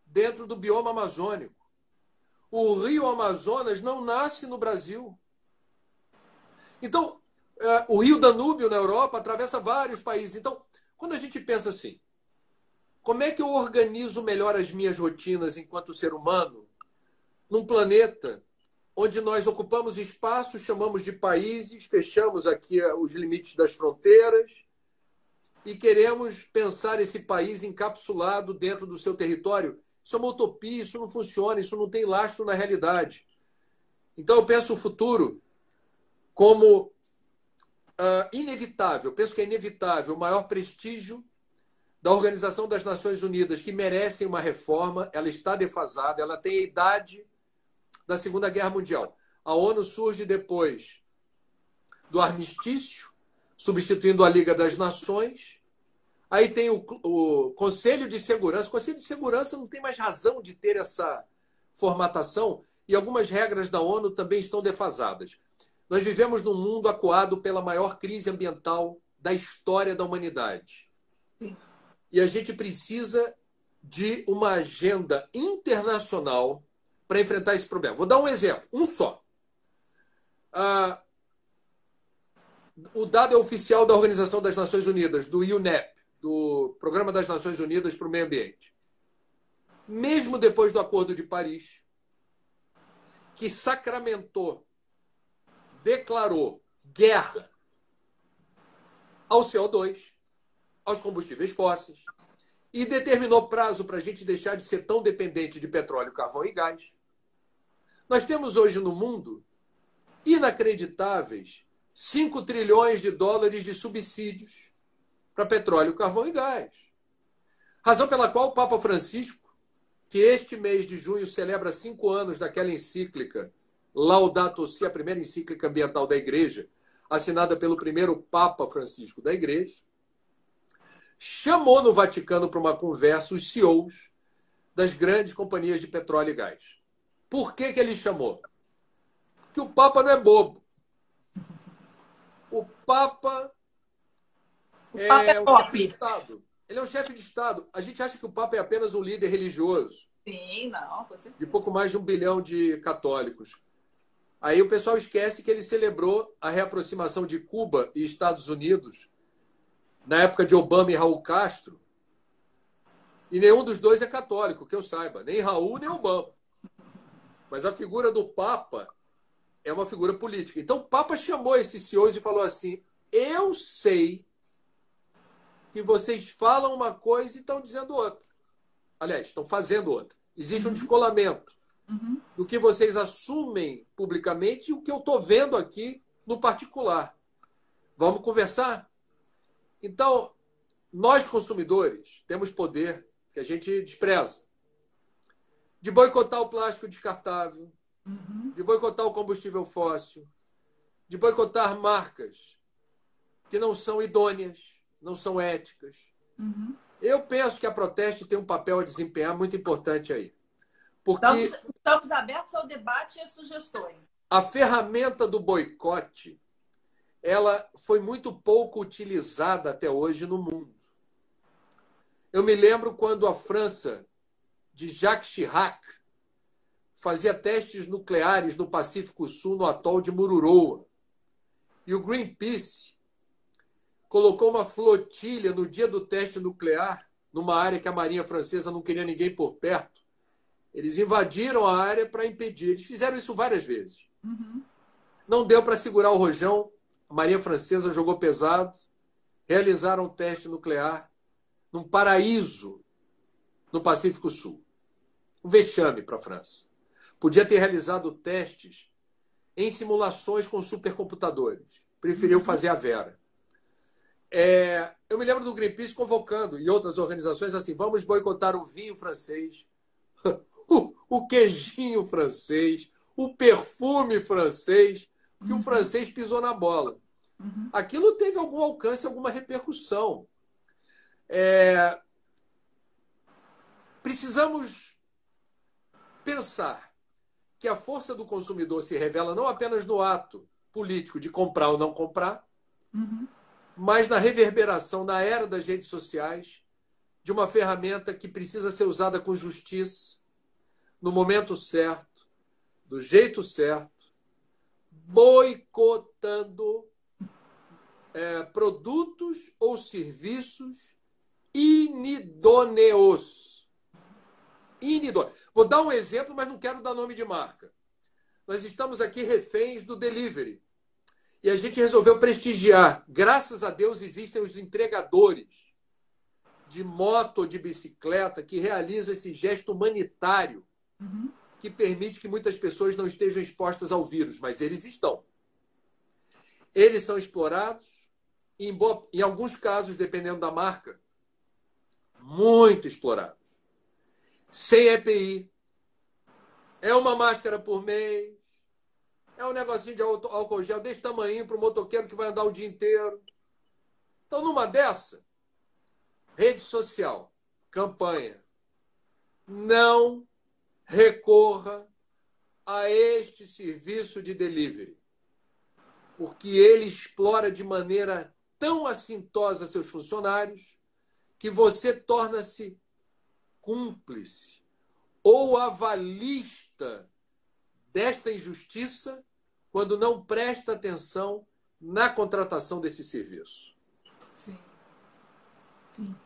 dentro do bioma amazônico. O rio Amazonas não nasce no Brasil. Então, o rio Danúbio na Europa atravessa vários países. Então, quando a gente pensa assim, como é que eu organizo melhor as minhas rotinas enquanto ser humano num planeta onde nós ocupamos espaço, chamamos de países, fechamos aqui os limites das fronteiras e queremos pensar esse país encapsulado dentro do seu território? Isso é uma utopia, isso não funciona, isso não tem lastro na realidade. Então eu penso o futuro como inevitável, penso que é inevitável o maior prestígio da Organização das Nações Unidas, que merece uma reforma, ela está defasada, ela tem a idade da Segunda Guerra Mundial. A ONU surge depois do armistício, substituindo a Liga das Nações. Aí tem o Conselho de Segurança. O Conselho de Segurança não tem mais razão de ter essa formatação e algumas regras da ONU também estão defasadas. Nós vivemos num mundo acuado pela maior crise ambiental da história da humanidade. Sim. E a gente precisa de uma agenda internacional para enfrentar esse problema. Vou dar um exemplo, um só. O dado é oficial da Organização das Nações Unidas, do UNEP, do Programa das Nações Unidas para o Meio Ambiente. Mesmo depois do Acordo de Paris, que sacramentou, declarou guerra ao CO2, aos combustíveis fósseis, e determinou prazo para a gente deixar de ser tão dependente de petróleo, carvão e gás. Nós temos hoje no mundo inacreditáveis 5 trilhões de dólares de subsídios para petróleo, carvão e gás. Razão pela qual o Papa Francisco, que este mês de junho celebra 5 anos daquela encíclica Laudato Si, a primeira encíclica ambiental da Igreja, assinada pelo primeiro Papa Francisco da Igreja, chamou no Vaticano para uma conversa os CEOs das grandes companhias de petróleo e gás. Por que ele chamou? Porque o Papa não é bobo. O Papa é top. Ele é um chefe de Estado. A gente acha que o Papa é apenas um líder religioso. Sim, não, com certeza. De pouco mais de 1 bilhão de católicos. Aí o pessoal esquece que ele celebrou a reaproximação de Cuba e Estados Unidos na época de Obama e Raul Castro. E nenhum dos dois é católico, que eu saiba. Nem Raul, nem Obama. Mas a figura do Papa é uma figura política. Então o Papa chamou esses senhores e falou assim: eu sei que vocês falam uma coisa e estão dizendo outra. Aliás, estão fazendo outra. Existe um descolamento do que vocês assumem publicamente e o que eu estou vendo aqui no particular. Vamos conversar? Então, nós consumidores temos poder que a gente despreza. De boicotar o plástico descartável, de boicotar o combustível fóssil, de boicotar marcas que não são idôneas, não são éticas. Eu penso que a Proteste tem um papel a desempenhar muito importante aí. Porque estamos abertos ao debate e às sugestões. A ferramenta do boicote, ela foi muito pouco utilizada até hoje no mundo. Eu me lembro quando a França, de Jacques Chirac, fazia testes nucleares no Pacífico Sul, no atol de Mururoa. E o Greenpeace colocou uma flotilha no dia do teste nuclear, numa área que a Marinha Francesa não queria ninguém por perto. Eles invadiram a área para impedir. Eles fizeram isso várias vezes. Não deu para segurar o rojão. A Marinha Francesa jogou pesado. Realizaram um teste nuclear num paraíso no Pacífico Sul. Um vexame para a França. Podia ter realizado testes em simulações com supercomputadores. Preferiu fazer a Vera. Eu me lembro do Greenpeace convocando, e outras organizações, assim: vamos boicotar o vinho francês, o queijinho francês, o perfume francês, que o francês pisou na bola. Aquilo teve algum alcance, alguma repercussão. Precisamos pensar que a força do consumidor se revela não apenas no ato político de comprar ou não comprar, mas na reverberação, na era das redes sociais, de uma ferramenta que precisa ser usada com justiça, no momento certo, do jeito certo, boicotando produtos ou serviços inidôneos. Vou dar um exemplo, mas não quero dar nome de marca. Nós estamos aqui reféns do delivery. E a gente resolveu prestigiar. Graças a Deus existem os entregadores de moto ou de bicicleta que realizam esse gesto humanitário que permite que muitas pessoas não estejam expostas ao vírus, mas eles estão. Eles são explorados, e em alguns casos, dependendo da marca, muito explorados. Sem EPI. É uma máscara por mês. É um negocinho de álcool gel desse tamanho para o motoqueiro que vai andar o dia inteiro. Então, numa dessa, rede social, campanha, não recorra a este serviço de delivery, porque ele explora de maneira tão assintosa seus funcionários que você torna-se cúmplice ou avalista desta injustiça quando não presta atenção na contratação desse serviço. Sim. Sim.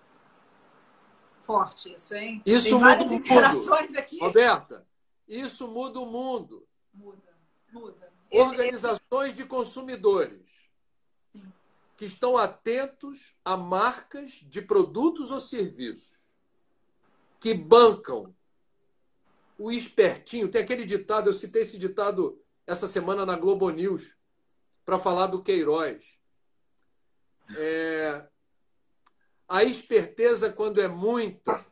Forte isso, hein? Isso tem muda várias o interações aqui. Roberta, isso muda o mundo. Muda. Organizações de consumidores que estão atentos a marcas de produtos ou serviços que bancam o espertinho. Tem aquele ditado, eu citei esse ditado essa semana na Globo News para falar do Queiroz. A esperteza, quando é muita,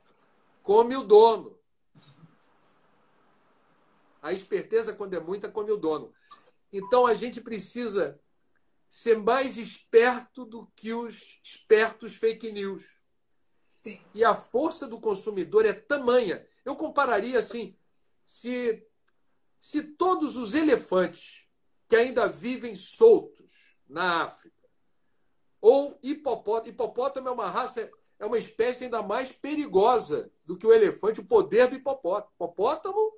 come o dono. A esperteza, quando é muita, come o dono. Então, a gente precisa ser mais esperto do que os espertos fake news. Sim. E a força do consumidor é tamanha. Eu compararia assim, se todos os elefantes que ainda vivem soltos na África, ou hipopótamo é uma raça, é uma espécie ainda mais perigosa do que o elefante, o poder do hipopótamo. O hipopótamo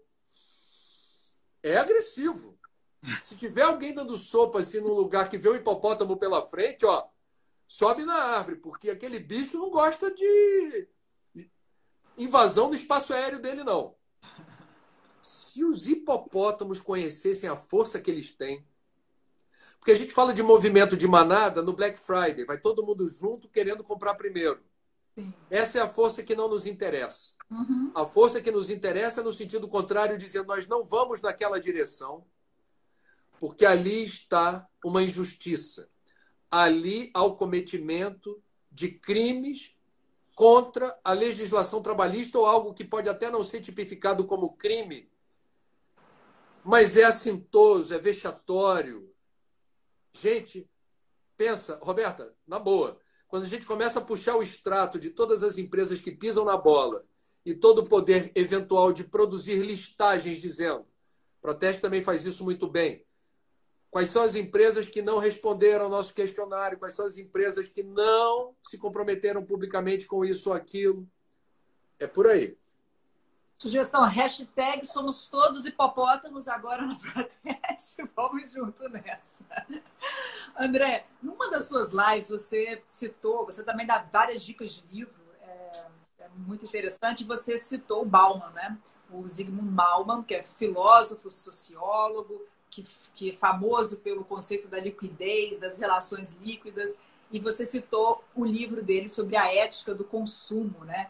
é agressivo. Se tiver alguém dando sopa assim num lugar que vê o hipopótamo pela frente, ó, sobe na árvore, porque aquele bicho não gosta de invasão do espaço aéreo dele, não. Se os hipopótamos conhecessem a força que eles têm, porque a gente fala de movimento de manada no Black Friday, vai todo mundo junto querendo comprar primeiro. Sim. Essa é a força que não nos interessa. Uhum. A força que nos interessa é no sentido contrário, dizendo nós não vamos naquela direção, porque ali está uma injustiça. Ali há o cometimento de crimes contra a legislação trabalhista ou algo que pode até não ser tipificado como crime, mas é assintoso, é vexatório. Gente, pensa, Roberta, na boa, quando a gente começa a puxar o extrato de todas as empresas que pisam na bola e todo o poder eventual de produzir listagens dizendo, Proteste também faz isso muito bem, quais são as empresas que não responderam ao nosso questionário, quais são as empresas que não se comprometeram publicamente com isso ou aquilo, é por aí. Sugestão, hashtag somos todos hipopótamos agora no Proteste. Vamos junto nessa. André, numa das suas lives você citou, você também dá várias dicas de livro, é muito interessante, você citou o Bauman, né? O Zygmunt Bauman, que é filósofo, sociólogo, que é famoso pelo conceito da liquidez, das relações líquidas, e você citou o livro dele sobre a ética do consumo, né?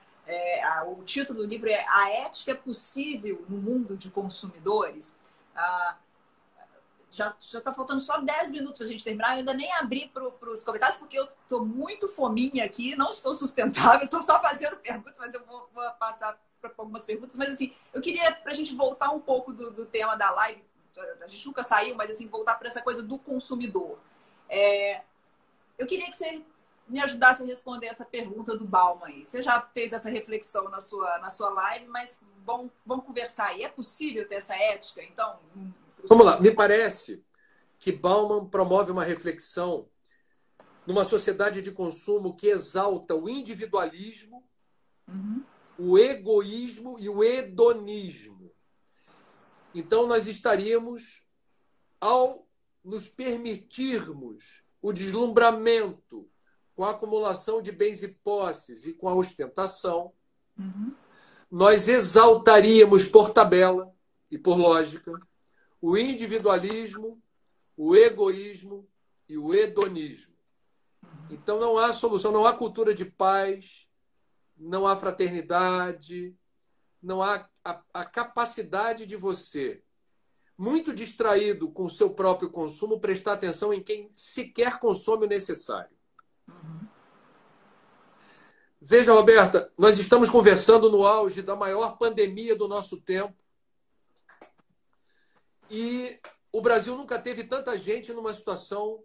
O título do livro é A Ética é Possível no Mundo de Consumidores? Já está faltando só 10 minutos para a gente terminar. Eu ainda nem abri para os comentários, porque eu estou muito fominha aqui, não estou sustentável, estou só fazendo perguntas, mas eu vou passar para algumas perguntas. Mas assim, eu queria, para a gente voltar um pouco do tema da live, a gente nunca saiu, mas assim, voltar para essa coisa do consumidor. Eu queria que você me ajudasse a responder essa pergunta do Bauman aí. Você já fez essa reflexão na sua live, mas vamos conversar aí. É possível ter essa ética, então? Vamos lá. Me parece que Bauman promove uma reflexão numa sociedade de consumo que exalta o individualismo, o egoísmo e o hedonismo. Então, nós estaríamos, ao nos permitirmos o deslumbramento com a acumulação de bens e posses e com a ostentação, nós exaltaríamos por tabela e por lógica o individualismo, o egoísmo e o hedonismo. Então não há solução, não há cultura de paz, não há fraternidade, não há a capacidade de você, muito distraído com o seu próprio consumo, prestar atenção em quem sequer consome o necessário. Veja, Roberta, nós estamos conversando no auge da maior pandemia do nosso tempo e o Brasil nunca teve tanta gente numa situação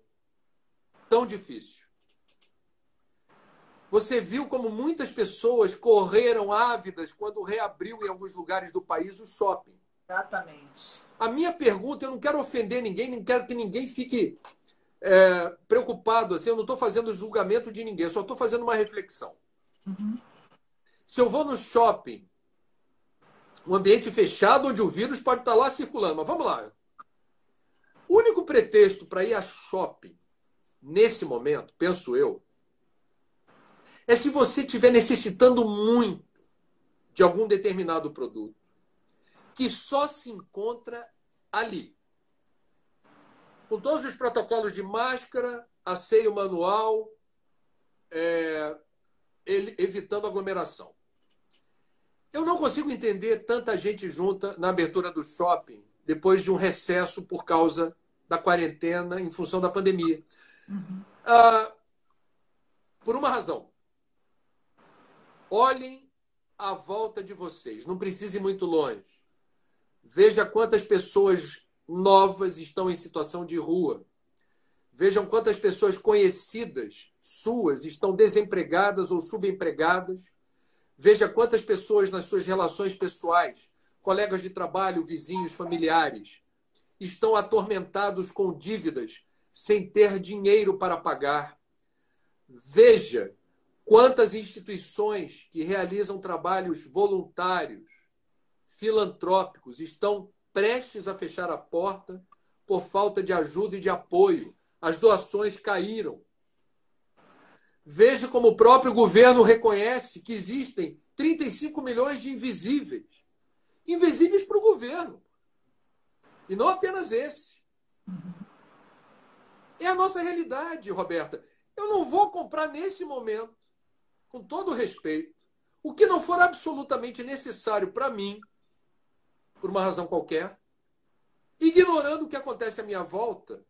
tão difícil. Você viu como muitas pessoas correram ávidas quando reabriu em alguns lugares do país o shopping. Exatamente. A minha pergunta, eu não quero ofender ninguém, nem quero que ninguém fique preocupado. Assim, eu não estou fazendo julgamento de ninguém, eu só estou fazendo uma reflexão. Se eu vou no shopping, um ambiente fechado onde o vírus pode estar lá circulando, mas vamos lá. O único pretexto para ir a shopping, nesse momento, penso eu, é se você estiver necessitando muito de algum determinado produto que só se encontra ali. Com todos os protocolos de máscara, asseio manual, evitando aglomeração. Eu não consigo entender tanta gente junta na abertura do shopping depois de um recesso por causa da quarentena em função da pandemia. Por uma razão. Olhem à volta de vocês. Não precise ir muito longe. Veja quantas pessoas novas estão em situação de rua. Vejam quantas pessoas conhecidas suas estão desempregadas ou subempregadas. Veja quantas pessoas nas suas relações pessoais, colegas de trabalho, vizinhos, familiares, estão atormentados com dívidas sem ter dinheiro para pagar. Veja quantas instituições que realizam trabalhos voluntários, filantrópicos, estão prestes a fechar a porta por falta de ajuda e de apoio. As doações caíram. Veja como o próprio governo reconhece que existem 35 milhões de invisíveis. Invisíveis para o governo. E não apenas esse. É a nossa realidade, Roberta. Eu não vou comprar nesse momento, com todo o respeito, o que não for absolutamente necessário para mim, por uma razão qualquer, ignorando o que acontece à minha volta,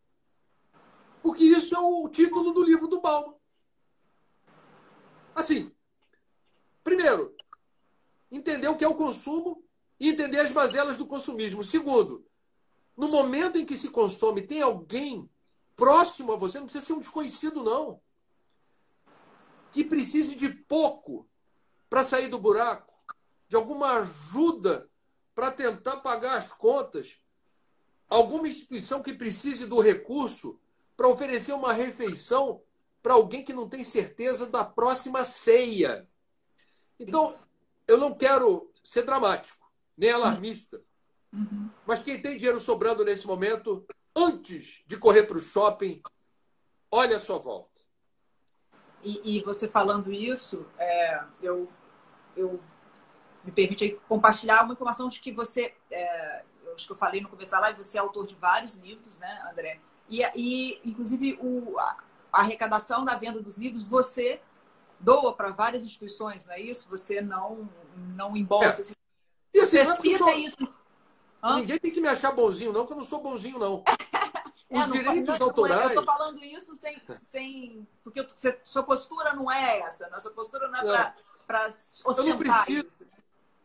porque isso é o título do livro do Bauman. Assim, primeiro, entender o que é o consumo e entender as mazelas do consumismo. Segundo, no momento em que se consome, tem alguém próximo a você, não precisa ser um desconhecido, não, que precise de pouco para sair do buraco, de alguma ajuda para tentar pagar as contas, alguma instituição que precise do recurso para oferecer uma refeição para alguém que não tem certeza da próxima ceia. Então, eu não quero ser dramático, nem alarmista, mas quem tem dinheiro sobrando nesse momento, antes de correr para o shopping, olha a sua volta. E você falando isso, eu me permite aí compartilhar uma informação de que você, eu acho que eu falei no começo da live, você é autor de vários livros, né, André? E inclusive, a arrecadação da venda dos livros, você doa para várias instituições, não é isso? Você não embolsa. É. E assim, não é porque isso. Ninguém tem que me achar bonzinho, não, que eu não sou bonzinho, não. Os não, direitos não, autorais... Eu estou falando isso sem porque sua postura não é essa. Né? Sua postura não é para ostentar. Eu não preciso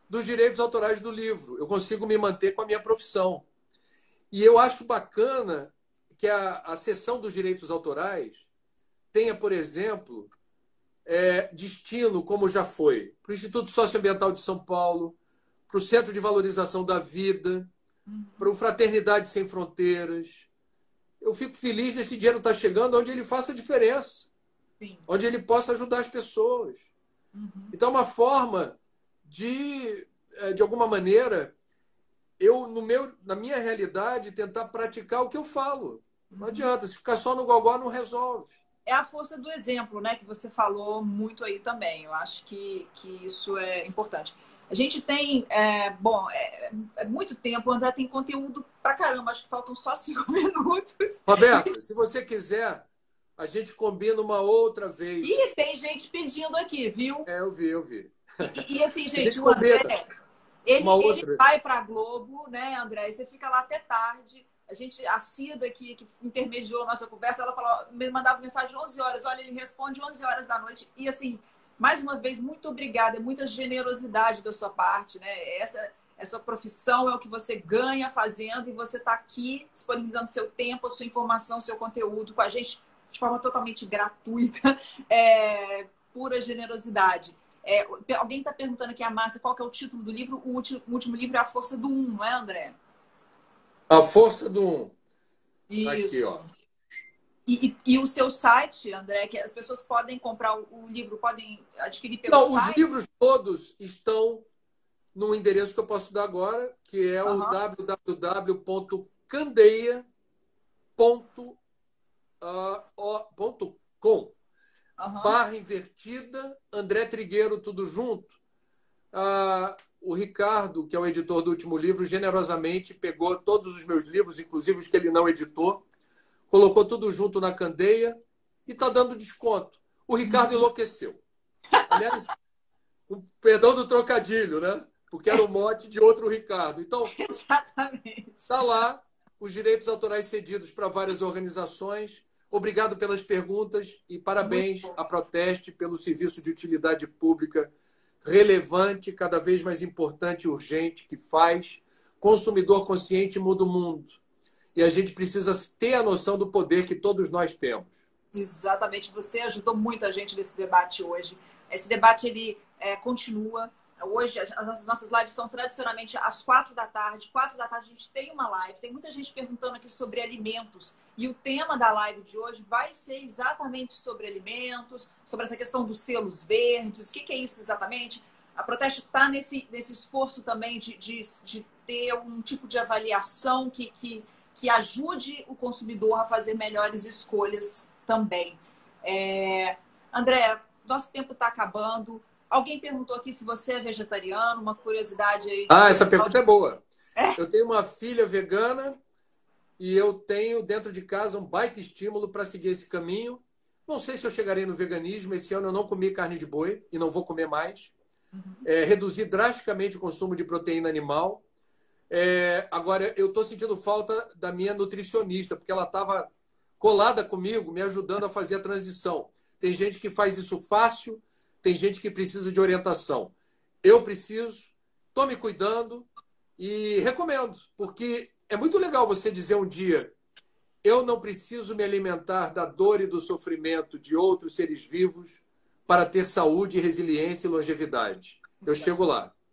dos direitos autorais do livro. Eu consigo me manter com a minha profissão. E eu acho bacana que a seção dos direitos autorais tenha, por exemplo, destino, como já foi, para o Instituto Socioambiental de São Paulo, para o Centro de Valorização da Vida, para o Fraternidade Sem Fronteiras. Eu fico feliz desse dinheiro estar chegando onde ele faça diferença. Sim. Onde ele possa ajudar as pessoas. Então, uma forma de alguma maneira, eu, na minha realidade, tentar praticar o que eu falo. Não adianta, se ficar só no gogó, não resolve. É a força do exemplo, né? Que você falou muito aí também. Eu acho que isso é importante. A gente tem, muito tempo, o André tem conteúdo pra caramba, acho que faltam só 5 minutos. Roberta, se você quiser, a gente combina uma outra vez. E tem gente pedindo aqui, viu? Eu vi. E assim, gente, o André, ele vai pra Globo, né, André? E você fica lá até tarde. A Cida, que intermediou a nossa conversa, ela falou, me mandava mensagem 11 horas. Olha, ele responde 11 horas da noite. E assim, mais uma vez, muito obrigada. É muita generosidade da sua parte, né? Essa profissão é o que você ganha fazendo e você está aqui disponibilizando seu tempo, a sua informação, seu conteúdo com a gente de forma totalmente gratuita, pura generosidade. Alguém está perguntando aqui, a Márcia, qual que é o título do livro? O último livro é A Força do Um, não é, André? A Força do Um. Isso. Aqui, ó. E o seu site, André, que as pessoas podem comprar o livro, podem adquirir pelo site? Não, os livros todos estão no endereço que eu posso dar agora, que é o www.candeia.com. /, André Trigueiro, tudo junto. O Ricardo, que é o editor do último livro, generosamente pegou todos os meus livros, inclusive os que ele não editou, colocou tudo junto na Candeia e está dando desconto. O Ricardo enlouqueceu. Aliás, com perdão do trocadilho, né? Porque era o mote de outro Ricardo. Então, exatamente. Está lá os direitos autorais cedidos para várias organizações. Obrigado pelas perguntas e parabéns à Proteste pelo serviço de utilidade pública relevante, cada vez mais importante e urgente que faz. Consumidor consciente muda o mundo. E a gente precisa ter a noção do poder que todos nós temos. Exatamente. Você ajudou muito a gente nesse debate hoje. Esse debate, ele continua. Hoje, as nossas lives são tradicionalmente às 4 da tarde. 4 da tarde a gente tem uma live. Tem muita gente perguntando aqui sobre alimentos. E o tema da live de hoje vai ser exatamente sobre alimentos, sobre essa questão dos selos verdes. O que é isso exatamente? A Proteste está nesse esforço também de ter um tipo de avaliação que ajude o consumidor a fazer melhores escolhas também. André, nosso tempo está acabando. Alguém perguntou aqui se você é vegetariano, uma curiosidade aí. Essa pergunta é boa. Eu tenho uma filha vegana e eu tenho dentro de casa um baita estímulo para seguir esse caminho. Não sei se eu chegarei no veganismo. Esse ano eu não comi carne de boi e não vou comer mais. Reduzir drasticamente o consumo de proteína animal. Agora, eu estou sentindo falta da minha nutricionista, porque ela estava colada comigo, me ajudando a fazer a transição. Tem gente que faz isso fácil, tem gente que precisa de orientação. Eu preciso, estou me cuidando e recomendo, porque é muito legal você dizer um dia: eu não preciso me alimentar da dor e do sofrimento de outros seres vivos para ter saúde, resiliência e longevidade. Eu chego lá.